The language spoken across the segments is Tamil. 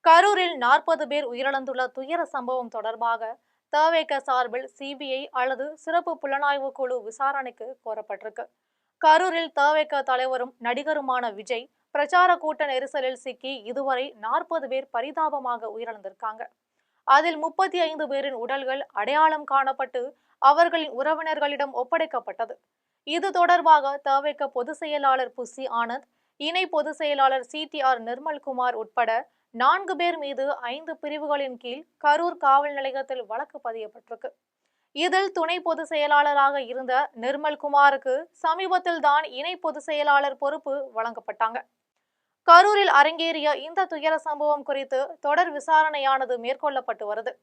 கரூரில் 40 பேர் உயிரிழந்துள்ள துயர சம்பவம் தொடர்பாக தவேக சார்பில் சிபிஐ அல்லது சிறப்பு புலனாய்வு குழு விசாரணைக்கு கோரப்பட்டிருக்கு. கரூரில் தவேக தலைவரும் நடிகருமான விஜய் பிரச்சார கூட்ட நெரிசலில் சிக்கி இதுவரை 40 பேர் பரிதாபமாக உயிரிழந்திருக்காங்க. அதில் 35 பேரின் உடல்கள் அடையாளம் காணப்பட்டு அவர்களின் உறவினர்களிடம் ஒப்படைக்கப்பட்டது. இது தொடர்பாக தவேக பொதுச் செயலாளர் புசி ஆனந்த், இணை பொதுச் செயலாளர் சிடிஆர் நிர்மல்குமார் உட்பட 4 பேர் மீது 5 பிரிவுகளின் கீழ் கரூர் காவல் நிலையத்தில் வழக்கு பதியப்பட்டிருக்கு. இதில் துணை பொதுச் செயலாளராக இருந்த நிர்மல்குமாருக்கு சமீபத்தில் தான் இணை பொதுச் செயலாளர் பொறுப்பு வழங்கப்பட்டாங்க. கரூரில் அரங்கேறிய இந்த துயர சம்பவம் குறித்து தொடர் விசாரணையானது மேற்கொள்ளப்பட்டு வருது.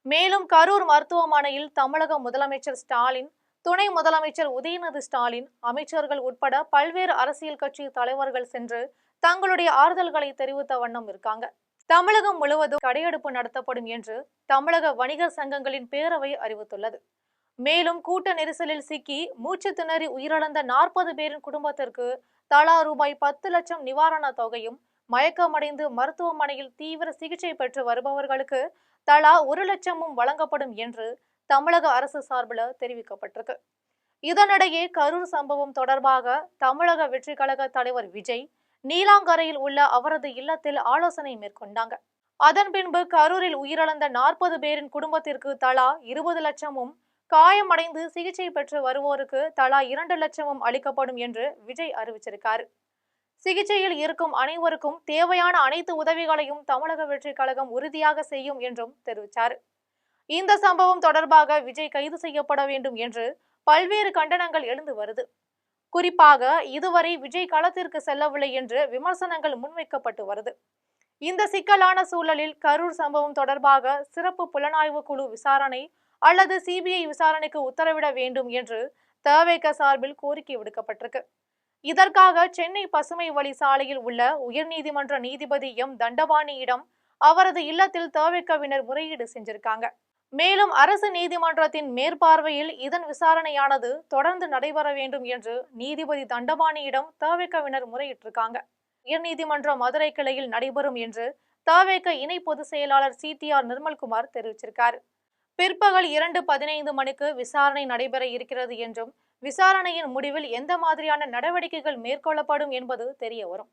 மேலும் கரூர் மருத்துவமனையில் தமிழக முதலமைச்சர் ஸ்டாலின், துணை முதலமைச்சர் உதயநிதி ஸ்டாலின், அமைச்சர்கள் உட்பட பல்வேறு அரசியல் கட்சி தலைவர்கள் சென்று தங்களுடைய ஆறுதல்களை தெரிவித்த வண்ணம் இருக்காங்க. தமிழகம் முழுவதும் கடையெடுப்பு நடத்தப்படும் என்று தமிழக வணிகர் சங்கங்களின் பேரவை அறிவித்துள்ளது. மேலும் கூட்ட நெரிசலில் சிக்கி மூச்சு திணறி உயிரிழந்த 40 பேரின் குடும்பத்திற்கு தலா ரூபாய் 10 லட்சம் நிவாரண தொகையும், மயக்கமடைந்து மருத்துவமனையில் தீவிர சிகிச்சை பெற்று வருபவர்களுக்கு தலா 1 லட்சமும் வழங்கப்படும் என்று தமிழக அரசு சார்பில் தெரிவிக்கப்பட்டிருக்கு. இதனிடையே கரூர் சம்பவம் தொடர்பாக தமிழக வெற்றி கழக தலைவர் விஜய் நீலாங்கரையில் உள்ள அவரது இல்லத்தில் ஆலோசனை மேற்கொண்டாங்க. அதன் பின்பு கரூரில் உயிரிழந்த 40 பேரின் குடும்பத்திற்கு தலா 20 லட்சமும், காயமடைந்து சிகிச்சை பெற்று வருவோருக்கு தலா 2 லட்சமும் அளிக்கப்படும் என்று விஜய் அறிவிச்சிருக்காரு. சிகிச்சையில் இருக்கும் அனைவருக்கும் தேவையான அனைத்து உதவிகளையும் தமிழக வெற்றி கழகம் உறுதியாக செய்யும் என்றும் தெரிவித்தார். இந்த சம்பவம் தொடர்பாக விஜய் கைது செய்யப்பட வேண்டும் என்று பல்வேறு கண்டனங்கள் எழுந்து வருது. குறிப்பாக இதுவரை விஜய் களத்திற்கு செல்லவில்லை என்று விமர்சனங்கள் முன்வைக்கப்பட்டு வருது. இந்த சிக்கலான சூழலில் கரூர் சம்பவம் தொடர்பாக சிறப்பு புலனாய்வு குழு விசாரணை அல்லது சிபிஐ விசாரணைக்கு உத்தரவிட வேண்டும் என்று தவேக சார்பில் கோரிக்கை விடுக்கப்பட்டிருக்கு. இதற்காக சென்னை பசுமை வழி சாலையில் உள்ள உயர்நீதிமன்ற நீதிபதி எம் தண்டபாணியிடம் அவரது இல்லத்தில் தவேகவினர் முறையீடு செஞ்சிருக்காங்க. மேலும் அரசு நீதிமன்றத்தின் மேற்பார்வையில் இதன் விசாரணையானது தொடர்ந்து நடைபெற வேண்டும் என்று நீதிபதி தண்டபாணியிடம் தவேகவினர் முறையிட்டிருக்காங்க. உயர்நீதிமன்ற மதுரை கிளையில் நடைபெறும் என்று தவேக இணை பொதுச் செயலாளர் சிடிஆர் நிர்மல்குமார் தெரிவிச்சிருக்காரு. பிற்பகல் 2:15 மணிக்கு விசாரணை நடைபெற இருக்கிறது என்றும், விசாரணையின் முடிவில் எந்த மாதிரியான நடவடிக்கைகள் மேற்கொள்ளப்படும் என்பது தெரிய வரும்.